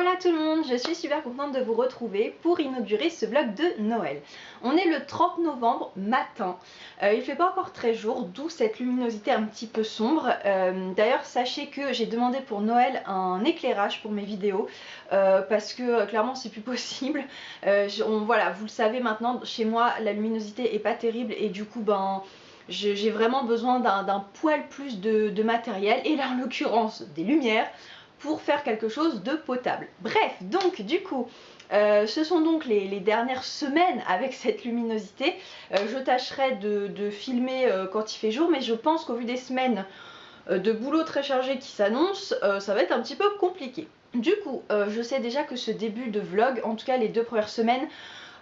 Hola tout le monde, je suis super contente de vous retrouver pour inaugurer ce vlog de Noël. On est le 30 novembre matin, il fait pas encore très jour, d'où cette luminosité un petit peu sombre. D'ailleurs sachez que j'ai demandé pour Noël un éclairage pour mes vidéos parce que clairement c'est plus possible. Voilà, vous le savez maintenant, chez moi la luminosité est pas terrible et du coup j'ai vraiment besoin d'un poil plus de matériel et là en l'occurrence des lumières pour faire quelque chose de potable. Bref, donc du coup, ce sont donc les dernières semaines avec cette luminosité. Je tâcherai de filmer quand il fait jour, mais je pense qu'au vu des semaines de boulot très chargé qui s'annoncent, ça va être un petit peu compliqué. Du coup, je sais déjà que ce début de vlog, en tout cas les 2 premières semaines,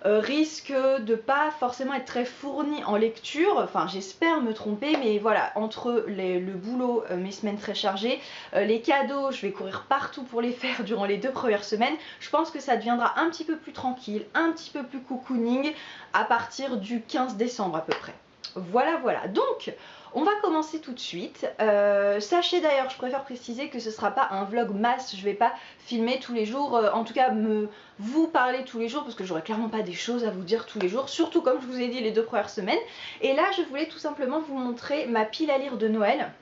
risque de pas forcément être très fourni en lecture, enfin j'espère me tromper, mais voilà, entre le boulot, mes semaines très chargées, les cadeaux, je vais courir partout pour les faire durant les 2 premières semaines, je pense que ça deviendra un petit peu plus tranquille, un petit peu plus cocooning à partir du 15 décembre à peu près. Voilà, donc on va commencer tout de suite. Sachez d'ailleurs, je préfère préciser que ce sera pas un vlog masse, je vais pas filmer tous les jours, en tout cas vous parler tous les jours parce que j'aurai clairement pas des choses à vous dire tous les jours, surtout comme je vous ai dit les 2 premières semaines. Et là je voulais tout simplement vous montrer ma pile à lire de Noël.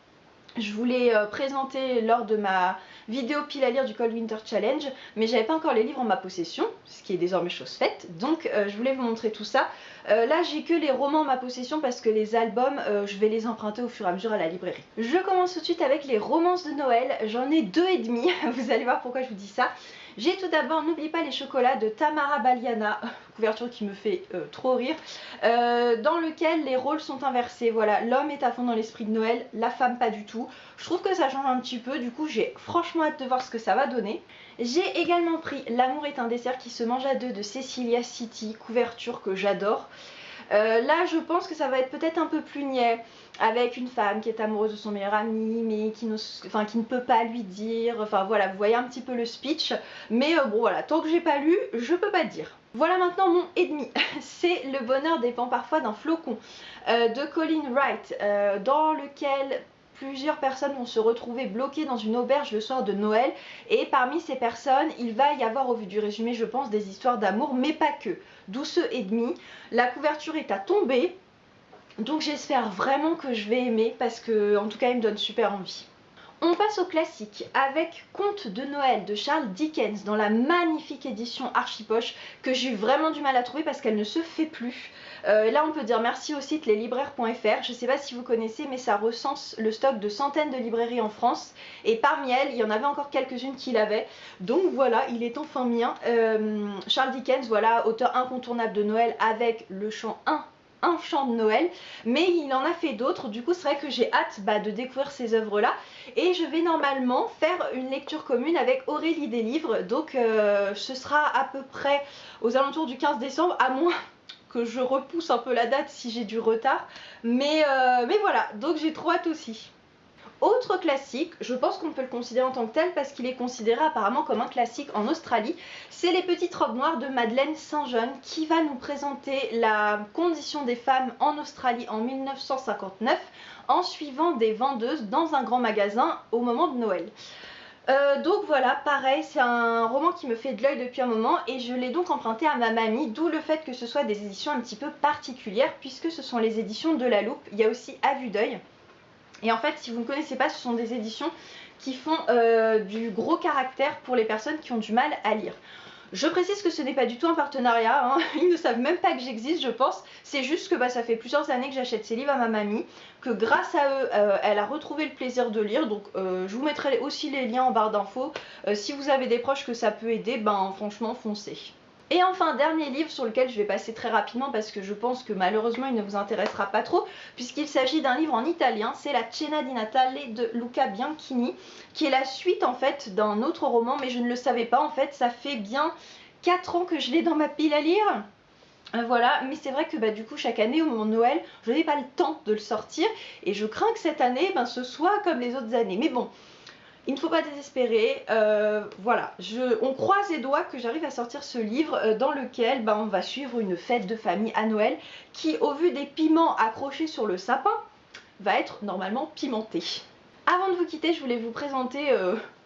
Je vous l'ai présenté lors de ma vidéo pile à lire du Cold Winter Challenge, mais j'avais pas encore les livres en ma possession, ce qui est désormais chose faite, donc je voulais vous montrer tout ça. Là j'ai que les romans en ma possession parce que les albums, je vais les emprunter au fur et à mesure à la librairie. Je commence tout de suite avec les romances de Noël, j'en ai 2 et demi, vous allez voir pourquoi je vous dis ça. J'ai tout d'abord N'oublie pas les chocolats de Tamara Baliana, couverture qui me fait trop rire, dans lequel les rôles sont inversés. Voilà, l'homme est à fond dans l'esprit de Noël, la femme pas du tout. Je trouve que ça change un petit peu, du coup j'ai franchement hâte de voir ce que ça va donner. J'ai également pris L'amour est un dessert qui se mange à deux de Cecilia City, couverture que j'adore. Là je pense que ça va être peut-être un peu plus niais, avec une femme qui est amoureuse de son meilleur ami mais qui ne peut pas lui dire, enfin voilà, vous voyez un petit peu le speech, mais bon voilà, tant que j'ai pas lu, je peux pas dire. Voilà maintenant mon et demi, c'est Le bonheur dépend parfois d'un flocon de Colin Wright, dans lequel plusieurs personnes vont se retrouver bloquées dans une auberge le soir de Noël, et parmi ces personnes il va y avoir, au vu du résumé je pense, des histoires d'amour mais pas que, d'où ce et demi. La couverture est à tomber, donc j'espère vraiment que je vais aimer parce que en tout cas il me donne super envie. On passe au classique avec Contes de Noël de Charles Dickens dans la magnifique édition Archipoche que j'ai eu vraiment du mal à trouver parce qu'elle ne se fait plus. Là on peut dire merci au site leslibraires.fr, je ne sais pas si vous connaissez mais ça recense le stock de centaines de librairies en France et parmi elles il y en avait encore quelques-unes qui l'avaient, donc voilà, il est enfin mien. Charles Dickens, voilà, auteur incontournable de Noël avec le chant 1, un chant de Noël, mais il en a fait d'autres, du coup c'est vrai que j'ai hâte de découvrir ces œuvres là, et je vais normalement faire une lecture commune avec Aurélie des livres, donc ce sera à peu près aux alentours du 15 décembre, à moins que je repousse un peu la date si j'ai du retard, mais voilà, donc j'ai trop hâte aussi. Autre classique, je pense qu'on peut le considérer en tant que tel parce qu'il est considéré apparemment comme un classique en Australie, c'est Les petites robes noires de Madeleine Saint-Jean qui va nous présenter la condition des femmes en Australie en 1959 en suivant des vendeuses dans un grand magasin au moment de Noël. Donc voilà, pareil, c'est un roman qui me fait de l'œil depuis un moment et je l'ai donc emprunté à ma mamie, d'où le fait que ce soit des éditions un petit peu particulières puisque ce sont les éditions de La Loupe. Il y a aussi À vue d'œil. Et en fait, si vous ne connaissez pas, ce sont des éditions qui font du gros caractère pour les personnes qui ont du mal à lire. Je précise que ce n'est pas du tout un partenariat, hein. Ils ne savent même pas que j'existe, je pense. C'est juste que ça fait plusieurs années que j'achète ces livres à ma mamie, que grâce à eux, elle a retrouvé le plaisir de lire. Donc je vous mettrai aussi les liens en barre d'infos. Si vous avez des proches que ça peut aider, franchement foncez. Et enfin, dernier livre sur lequel je vais passer très rapidement parce que je pense que malheureusement il ne vous intéressera pas trop, puisqu'il s'agit d'un livre en italien, c'est La Cena di Natale de Luca Bianchini, qui est la suite en fait d'un autre roman, mais je ne le savais pas en fait, ça fait bien 4 ans que je l'ai dans ma pile à lire. Voilà, mais c'est vrai que du coup chaque année au moment de Noël, je n'ai pas le temps de le sortir, et je crains que cette année ce soit comme les autres années, mais bon. Il ne faut pas désespérer, voilà, on croise les doigts que j'arrive à sortir ce livre dans lequel on va suivre une fête de famille à Noël qui, au vu des piments accrochés sur le sapin, va être normalement pimenté. Avant de vous quitter, je voulais vous présenter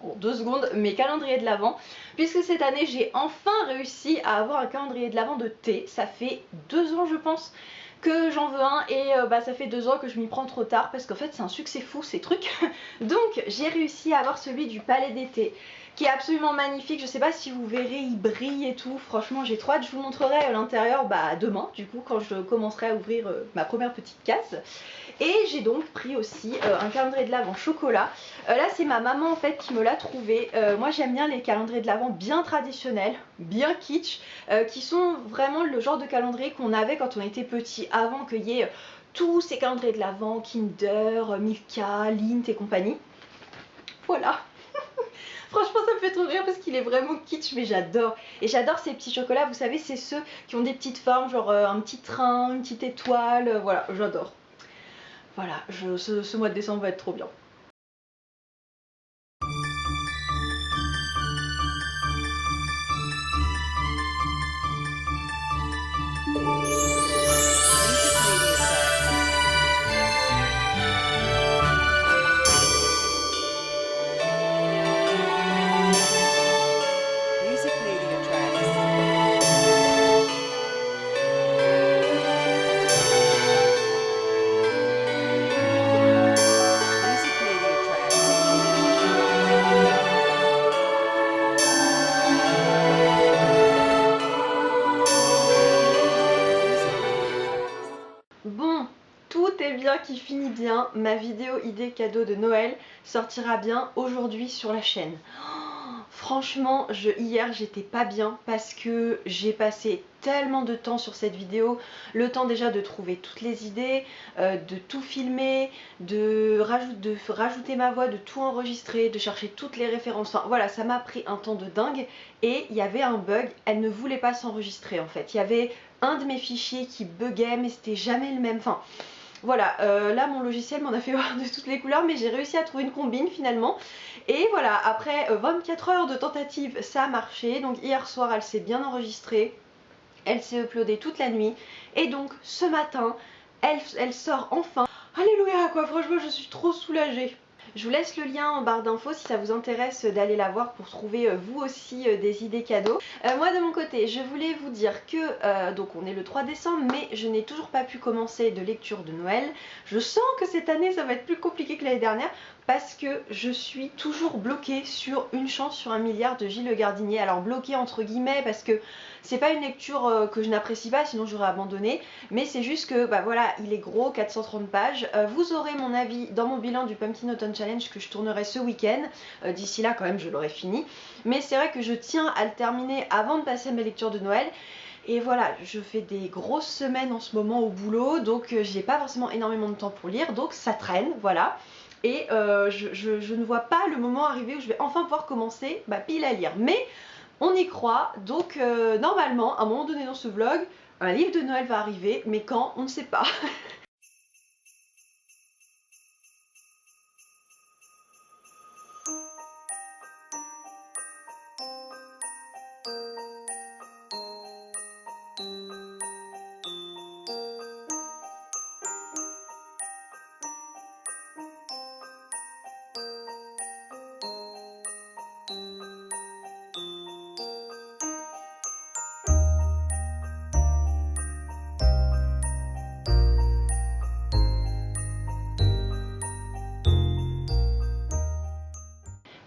en 2 secondes mes calendriers de l'Avent, puisque cette année j'ai enfin réussi à avoir un calendrier de l'Avent de thé. Ça fait 2 ans je pense que j'en veux un et ça fait 2 ans que je m'y prends trop tard parce qu'en fait c'est un succès fou ces trucs. Donc j'ai réussi à avoir celui du Palais d'été qui est absolument magnifique. Je sais pas si vous verrez, il brille et tout. Franchement j'ai trop hâte, je vous montrerai à l'intérieur demain du coup quand je commencerai à ouvrir ma première petite case. Et j'ai donc pris aussi un calendrier de l'Avent chocolat. Là c'est ma maman en fait qui me l'a trouvé. Moi j'aime bien les calendriers de l'Avent bien traditionnels, bien kitsch, qui sont vraiment le genre de calendrier qu'on avait quand on était petit, avant qu'il y ait tous ces calendriers de l'Avent, Kinder, Milka, Lindt et compagnie. Voilà. Franchement ça me fait trop rire parce qu'il est vraiment kitsch mais j'adore. Et j'adore ces petits chocolats, vous savez c'est ceux qui ont des petites formes genre un petit train, une petite étoile, voilà j'adore. Voilà, ce mois de décembre va être trop bien. Bon, tout est bien qui finit bien. Ma vidéo idée cadeau de Noël sortira bien aujourd'hui sur la chaîne. Franchement, hier j'étais pas bien parce que j'ai passé tellement de temps sur cette vidéo. Le temps déjà de trouver toutes les idées, de tout filmer, de rajouter ma voix, de tout enregistrer, de chercher toutes les références. Enfin voilà, ça m'a pris un temps de dingue et il y avait un bug, elle ne voulait pas s'enregistrer en fait. Il y avait un de mes fichiers qui buguait mais c'était jamais le même. Enfin voilà, là mon logiciel m'en a fait voir de toutes les couleurs mais j'ai réussi à trouver une combine finalement. Et voilà, après 24 heures de tentative, ça a marché. Donc hier soir, elle s'est bien enregistrée. Elle s'est uploadée toute la nuit. Et donc ce matin, elle sort enfin. Alléluia quoi, franchement je suis trop soulagée. Je vous laisse le lien en barre d'infos si ça vous intéresse d'aller la voir pour trouver vous aussi des idées cadeaux. Moi de mon côté, je voulais vous dire que, donc on est le 3 décembre, mais je n'ai toujours pas pu commencer de lecture de Noël. Je sens que cette année ça va être plus compliqué que l'année dernière parce que je suis toujours bloquée sur Une chance sur un milliard de Gilles Le Gardinier. Alors bloquée entre guillemets parce que c'est pas une lecture que je n'apprécie pas, sinon j'aurais abandonné. Mais c'est juste que voilà, il est gros, 430 pages. Vous aurez mon avis dans mon bilan du Pumpkin Autumn Challenge que je tournerai ce week-end. D'ici là quand même je l'aurai fini. Mais c'est vrai que je tiens à le terminer avant de passer à mes lectures de Noël. Et voilà, je fais des grosses semaines en ce moment au boulot, donc j'ai pas forcément énormément de temps pour lire, donc ça traîne, voilà. Et je ne vois pas le moment arriver où je vais enfin pouvoir commencer pile à lire. Mais on y croit, donc normalement, à un moment donné dans ce vlog, un livre de Noël va arriver, mais quand, on ne sait pas.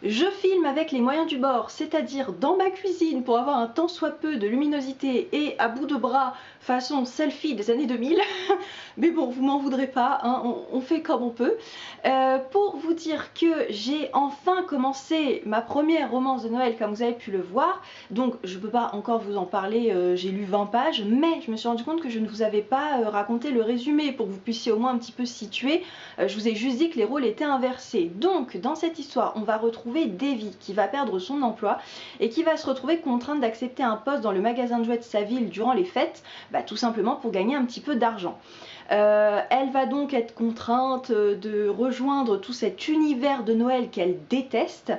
Je filme avec les moyens du bord, c'est-à-dire dans ma cuisine pour avoir un tant soit peu de luminosité et à bout de bras façon selfie des années 2000. Mais bon, vous m'en voudrez pas, hein, on fait comme on peut. Pour vous dire que j'ai enfin commencé ma première romance de Noël comme vous avez pu le voir. Donc je peux pas encore vous en parler, j'ai lu 20 pages, mais je me suis rendu compte que je ne vous avais pas raconté le résumé pour que vous puissiez au moins un petit peu situer. Je vous ai juste dit que les rôles étaient inversés. Donc dans cette histoire, on va retrouver Davy qui va perdre son emploi et qui va se retrouver contrainte d'accepter un poste dans le magasin de jouets de sa ville durant les fêtes, tout simplement pour gagner un petit peu d'argent. Elle va donc être contrainte de rejoindre tout cet univers de Noël qu'elle déteste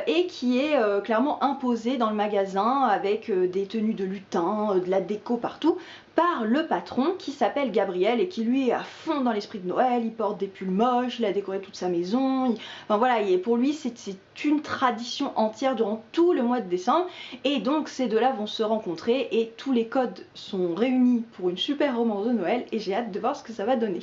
et qui est clairement imposé dans le magasin avec des tenues de lutin, de la déco partout par le patron qui s'appelle Gabriel et qui lui est à fond dans l'esprit de Noël. Il porte des pulls moches, il a décoré toute sa maison, enfin voilà, pour lui c'est une tradition entière durant tout le mois de décembre, et donc ces deux-là vont se rencontrer et tous les codes sont réunis pour une super romance de Noël et j'ai hâte de voir ce que ça va donner.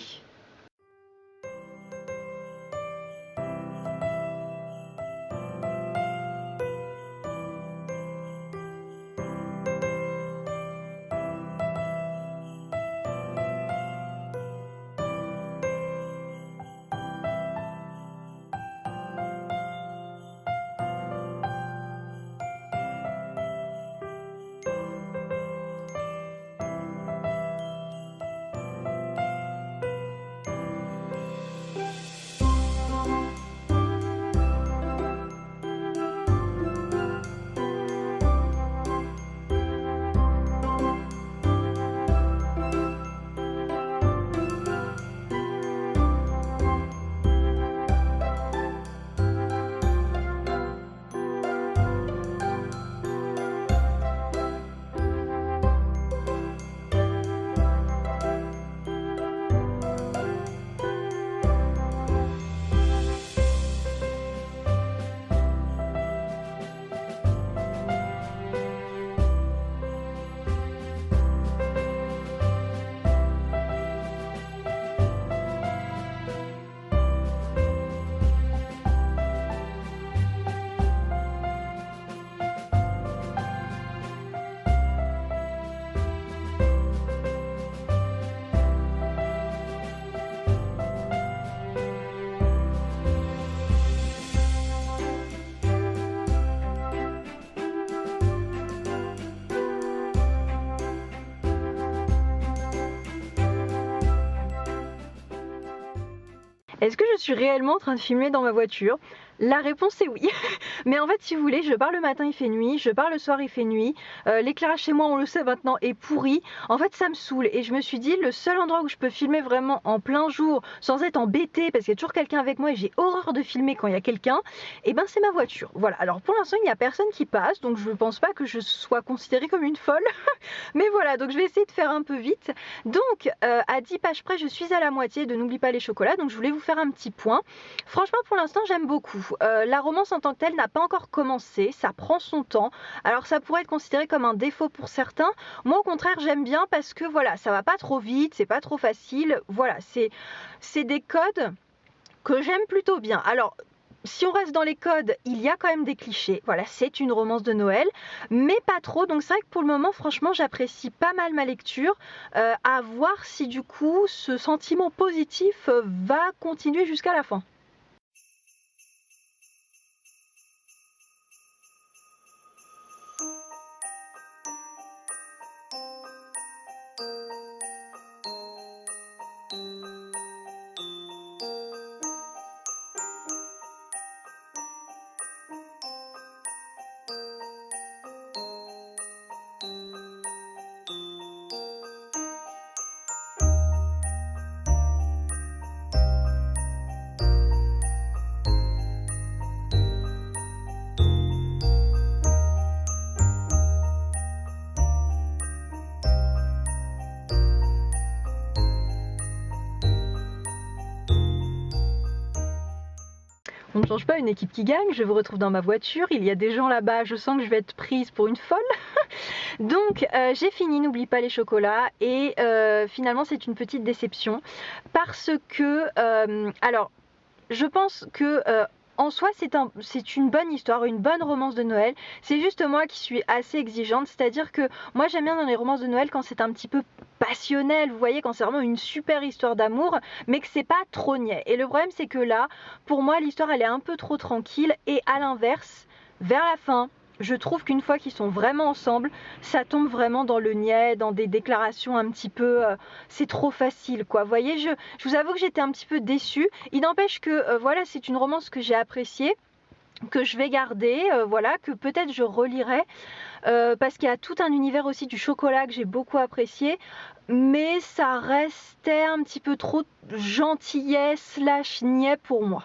Est-ce que je suis réellement en train de filmer dans ma voiture? La réponse est oui. Mais en fait, si vous voulez, je pars le matin, il fait nuit, je pars le soir, il fait nuit. L'éclairage chez moi, on le sait maintenant, est pourri. En fait, ça me saoule. Et je me suis dit, le seul endroit où je peux filmer vraiment en plein jour, sans être embêtée, parce qu'il y a toujours quelqu'un avec moi et j'ai horreur de filmer quand il y a quelqu'un, et ben c'est ma voiture. Voilà. Alors pour l'instant, il n'y a personne qui passe, donc je ne pense pas que je sois considérée comme une folle. Mais voilà, donc je vais essayer de faire un peu vite. Donc, à 10 pages près, je suis à la moitié de N'oublie pas les chocolats, donc je voulais vous faire un petit point. Franchement, pour l'instant, j'aime beaucoup. La romance en tant que telle n'a pas encore commencé, ça prend son temps. Alors ça pourrait être considéré comme un défaut pour certains. Moi au contraire j'aime bien parce que voilà, ça va pas trop vite, c'est pas trop facile. Voilà, c'est des codes que j'aime plutôt bien. Alors si on reste dans les codes, il y a quand même des clichés. Voilà, c'est une romance de Noël, mais pas trop. Donc c'est vrai que pour le moment, franchement, j'apprécie pas mal ma lecture. À voir si du coup, ce sentiment positif va continuer jusqu'à la fin. On ne change pas une équipe qui gagne, je vous retrouve dans ma voiture, il y a des gens là-bas, je sens que je vais être prise pour une folle. Donc j'ai fini, n'oublie pas les chocolats, et finalement c'est une petite déception parce que, alors je pense que en soi c'est une bonne histoire, une bonne romance de Noël. C'est juste moi qui suis assez exigeante, c'est-à-dire que moi j'aime bien dans les romances de Noël quand c'est un petit peu passionnel, vous voyez, quand c'est vraiment une super histoire d'amour, mais que c'est pas trop niais. Et le problème c'est que là, pour moi l'histoire elle est un peu trop tranquille, et à l'inverse, vers la fin, je trouve qu'une fois qu'ils sont vraiment ensemble, ça tombe vraiment dans le niais, dans des déclarations un petit peu... c'est trop facile quoi, vous voyez, je vous avoue que j'étais un petit peu déçue. Il n'empêche que voilà, c'est une romance que j'ai appréciée, que je vais garder, voilà, que peut-être je relirai, parce qu'il y a tout un univers aussi du chocolat que j'ai beaucoup apprécié, mais ça restait un petit peu trop gentillet slash niais pour moi.